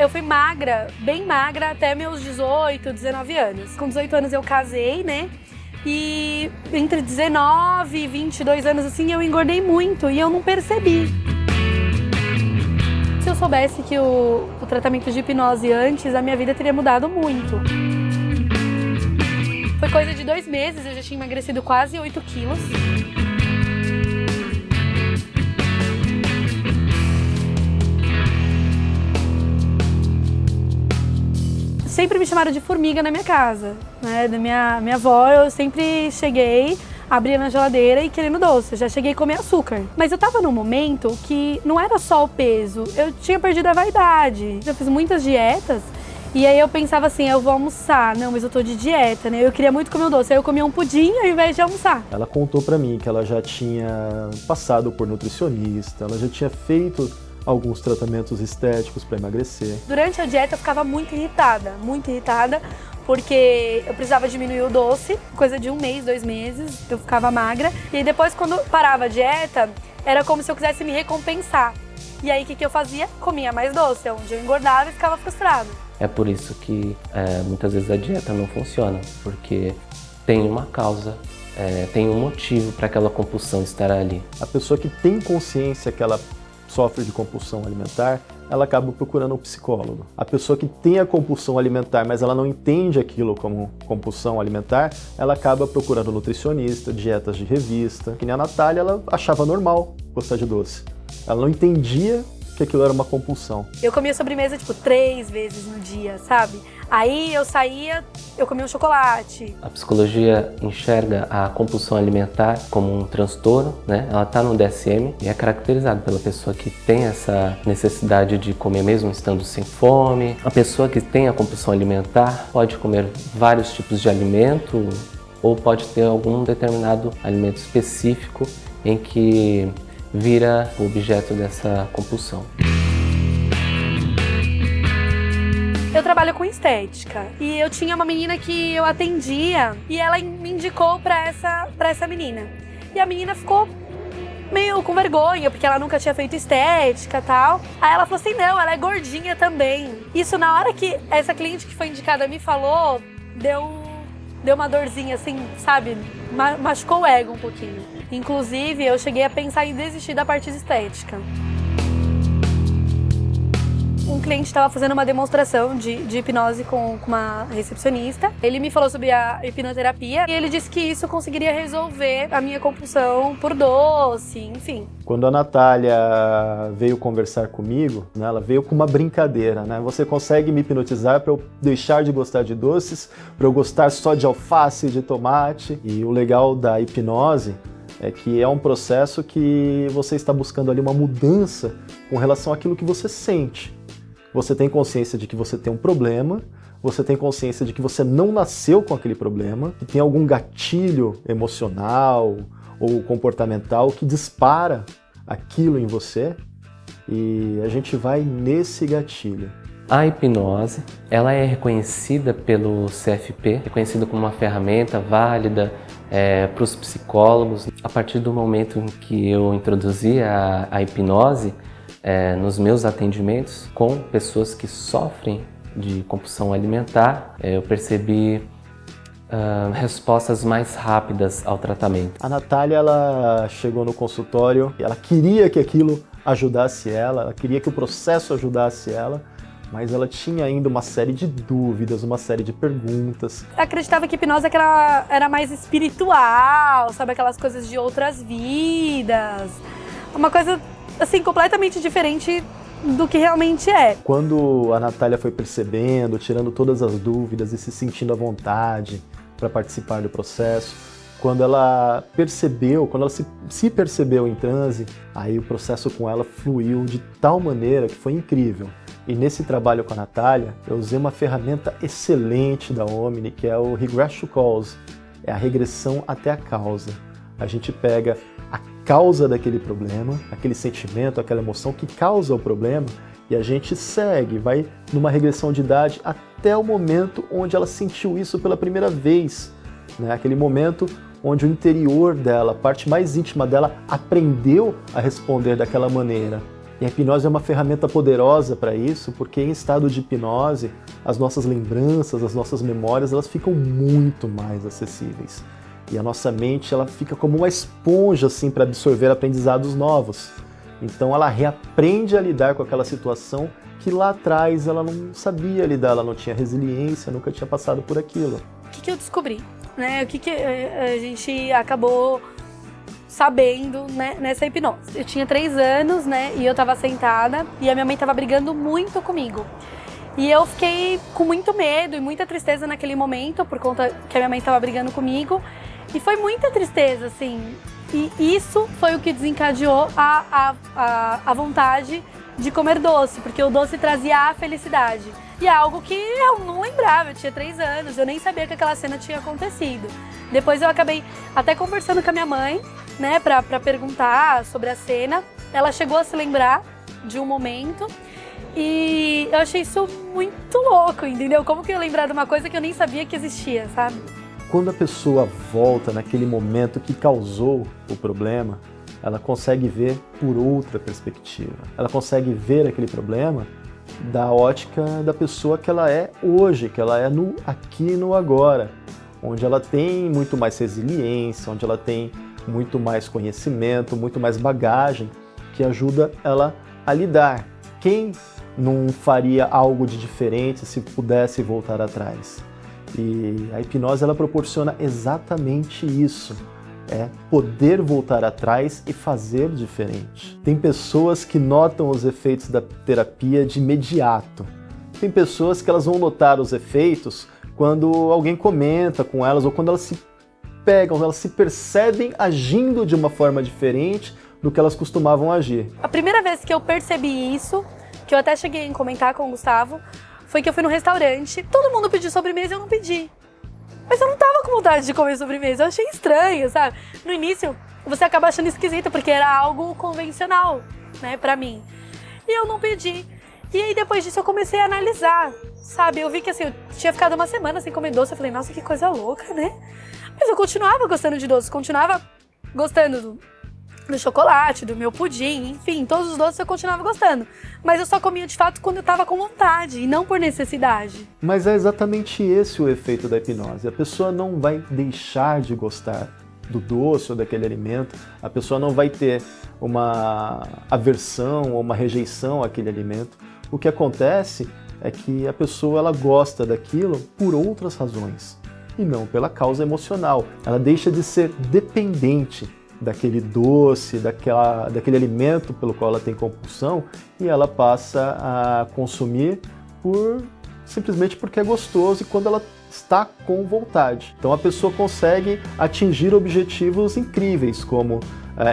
Eu fui magra, bem magra, até meus 18, 19 anos. Com 18 anos eu casei, né? E entre 19 e 22 anos, assim, eu engordei muito e eu não percebi. Se eu soubesse que o tratamento de hipnose antes, a minha vida teria mudado muito. Foi coisa de 2 meses, eu já tinha emagrecido quase 8 quilos. Sempre me chamaram de formiga na minha casa, né? Da minha avó, eu sempre cheguei, abria na geladeira e querendo doce. Eu já cheguei a comer açúcar. Mas eu tava num momento que não era só o peso, eu tinha perdido a vaidade. Eu fiz muitas dietas e aí eu pensava assim, eu vou almoçar. Não, mas eu tô de dieta, né? Eu queria muito comer um doce, aí eu comia um pudim ao invés de almoçar. Ela contou pra mim que ela já tinha passado por nutricionista, ela já tinha feito alguns tratamentos estéticos para emagrecer. Durante a dieta eu ficava muito irritada, porque eu precisava diminuir o doce, coisa de 1 mês, 2 meses, eu ficava magra. E aí depois, quando parava a dieta, era como se eu quisesse me recompensar. E aí o que eu fazia? Comia mais doce, onde eu engordava e ficava frustrada. É por isso que muitas vezes a dieta não funciona, porque tem uma causa, tem um motivo para aquela compulsão estar ali. A pessoa que tem consciência que ela sofre de compulsão alimentar, ela acaba procurando um psicólogo. A pessoa que tem a compulsão alimentar, mas ela não entende aquilo como compulsão alimentar, ela acaba procurando um nutricionista, dietas de revista. Que nem a Natália, ela achava normal gostar de doce. Ela não entendia que aquilo era uma compulsão. Eu comia sobremesa, 3 vezes no dia, sabe? Aí eu saía, eu comia um chocolate. A psicologia enxerga a compulsão alimentar como um transtorno, né? Ela está no DSM e é caracterizada pela pessoa que tem essa necessidade de comer mesmo estando sem fome. A pessoa que tem a compulsão alimentar pode comer vários tipos de alimento ou pode ter algum determinado alimento específico em que vira o objeto dessa compulsão. Eu trabalho com estética e eu tinha uma menina que eu atendia e ela me indicou pra essa menina. E a menina ficou meio com vergonha, porque ela nunca tinha feito estética e tal. Aí ela falou assim, não, ela é gordinha também. Isso na hora que essa cliente que foi indicada me falou, deu uma dorzinha assim, sabe? Machucou o ego um pouquinho. Inclusive, eu cheguei a pensar em desistir da parte de estética. Um cliente estava fazendo uma demonstração de hipnose com uma recepcionista. Ele me falou sobre a hipnoterapia e ele disse que isso conseguiria resolver a minha compulsão por doce, enfim. Quando a Natália veio conversar comigo, né, ela veio com uma brincadeira, né? Você consegue me hipnotizar para eu deixar de gostar de doces, para eu gostar só de alface e de tomate? E o legal da hipnose é que é um processo que você está buscando ali uma mudança com relação àquilo que você sente. Você tem consciência de que você tem um problema, você tem consciência de que você não nasceu com aquele problema, que tem algum gatilho emocional ou comportamental que dispara aquilo em você e a gente vai nesse gatilho. A hipnose, ela é reconhecida pelo CFP, reconhecida como uma ferramenta válida para os psicólogos. A partir do momento em que eu introduzi a hipnose nos meus atendimentos com pessoas que sofrem de compulsão alimentar, eu percebi respostas mais rápidas ao tratamento. A Natália, ela chegou no consultório, ela queria que aquilo ajudasse ela queria que o processo ajudasse ela, mas ela tinha ainda uma série de dúvidas, uma série de perguntas. Eu acreditava que hipnose era mais espiritual, sabe? Aquelas coisas de outras vidas. Uma coisa, assim, completamente diferente do que realmente é. Quando a Natália foi percebendo, tirando todas as dúvidas e se sentindo à vontade para participar do processo, quando ela percebeu, quando ela se percebeu em transe, aí o processo com ela fluiu de tal maneira que foi incrível. E nesse trabalho com a Natália, eu usei uma ferramenta excelente da Omni, que é o Regress to Cause, é a regressão até a causa. A gente pega a causa daquele problema, aquele sentimento, aquela emoção que causa o problema, e a gente segue, vai numa regressão de idade até o momento onde ela sentiu isso pela primeira vez, né? Aquele momento onde o interior dela, a parte mais íntima dela, aprendeu a responder daquela maneira. E a hipnose é uma ferramenta poderosa para isso, porque em estado de hipnose, as nossas lembranças, as nossas memórias, elas ficam muito mais acessíveis. E a nossa mente, ela fica como uma esponja assim para absorver aprendizados novos. Então ela reaprende a lidar com aquela situação que lá atrás ela não sabia lidar, ela não tinha resiliência, nunca tinha passado por aquilo. O que eu descobri? Né? O que a gente acabou sabendo, né, nessa hipnose? Eu tinha 3 anos, né, e eu tava sentada e a minha mãe tava brigando muito comigo. E eu fiquei com muito medo e muita tristeza naquele momento, por conta que a minha mãe tava brigando comigo. E foi muita tristeza, assim. E isso foi o que desencadeou a vontade de comer doce, porque o doce trazia a felicidade. E é algo que eu não lembrava, eu tinha 3 anos, eu nem sabia que aquela cena tinha acontecido. Depois eu acabei até conversando com a minha mãe, né, pra perguntar sobre a cena. Ela chegou a se lembrar de um momento e eu achei isso muito louco, entendeu? Como que eu ia lembrar de uma coisa que eu nem sabia que existia, sabe? Quando a pessoa volta naquele momento que causou o problema, ela consegue ver por outra perspectiva. Ela consegue ver aquele problema da ótica da pessoa que ela é hoje, que ela é no aqui e no agora, onde ela tem muito mais resiliência, onde ela tem muito mais conhecimento, muito mais bagagem, que ajuda ela a lidar. Quem não faria algo de diferente se pudesse voltar atrás? E a hipnose, ela proporciona exatamente isso, poder voltar atrás e fazer diferente. Tem pessoas que notam os efeitos da terapia de imediato. Tem pessoas que elas vão notar os efeitos quando alguém comenta com elas ou quando elas se pegam, elas se percebem agindo de uma forma diferente do que elas costumavam agir. A primeira vez que eu percebi isso, que eu até cheguei a comentar com o Gustavo, foi que eu fui no restaurante, todo mundo pediu sobremesa e eu não pedi. Mas eu não tava com vontade de comer sobremesa, eu achei estranho, sabe? No início, você acaba achando esquisito, porque era algo convencional, né, pra mim. E eu não pedi. E aí depois disso eu comecei a analisar, sabe? Eu vi que assim, eu tinha ficado uma semana sem comer doce, eu falei, nossa, que coisa louca, né? Mas eu continuava gostando de doce, continuava gostando do chocolate, do meu pudim, enfim, todos os doces eu continuava gostando. Mas eu só comia de fato quando eu tava com vontade e não por necessidade. Mas é exatamente esse o efeito da hipnose. A pessoa não vai deixar de gostar do doce ou daquele alimento, a pessoa não vai ter uma aversão ou uma rejeição àquele alimento. O que acontece é que a pessoa ela gosta daquilo por outras razões e não pela causa emocional. Ela deixa de ser dependente daquele doce, daquele alimento pelo qual ela tem compulsão e ela passa a consumir simplesmente porque é gostoso e quando ela está com vontade. Então a pessoa consegue atingir objetivos incríveis, como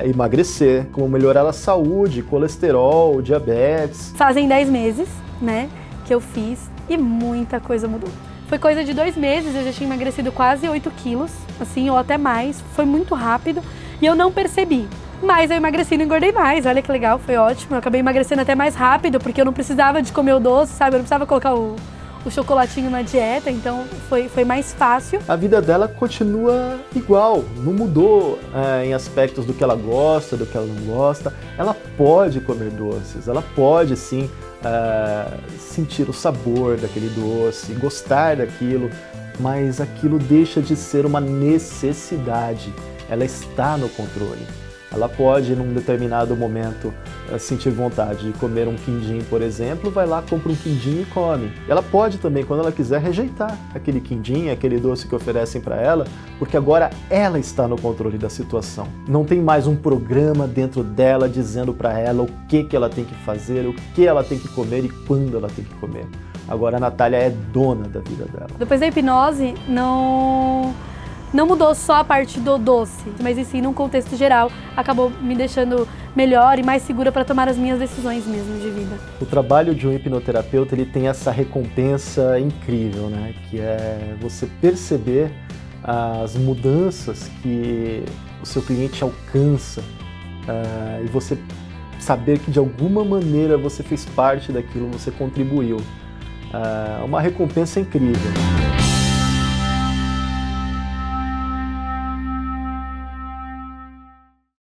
emagrecer, como melhorar a saúde, colesterol, diabetes. Fazem 10 meses, né, que eu fiz e muita coisa mudou. Foi coisa de 2 meses, eu já tinha emagrecido quase 8 quilos, assim, ou até mais. Foi muito rápido. E eu não percebi, mas eu emagreci e não engordei mais, olha que legal, foi ótimo. Eu acabei emagrecendo até mais rápido, porque eu não precisava de comer o doce, sabe? Eu não precisava colocar o chocolatinho na dieta, então foi mais fácil. A vida dela continua igual, não mudou em aspectos do que ela gosta, do que ela não gosta. Ela pode comer doces, ela pode sim sentir o sabor daquele doce, gostar daquilo, mas aquilo deixa de ser uma necessidade. Ela está no controle. Ela pode, num determinado momento, sentir vontade de comer um quindim, por exemplo, vai lá, compra um quindim e come. Ela pode também, quando ela quiser, rejeitar aquele quindim, aquele doce que oferecem para ela, porque agora ela está no controle da situação. Não tem mais um programa dentro dela dizendo para ela o que ela tem que fazer, o que ela tem que comer e quando ela tem que comer. Agora a Natália é dona da vida dela. Depois da hipnose, não mudou só a parte do doce, mas em si, num contexto geral, acabou me deixando melhor e mais segura para tomar as minhas decisões mesmo de vida. O trabalho de um hipnoterapeuta, ele tem essa recompensa incrível, né? Que é você perceber as mudanças que o seu cliente alcança e você saber que de alguma maneira você fez parte daquilo, você contribuiu. Uma recompensa incrível.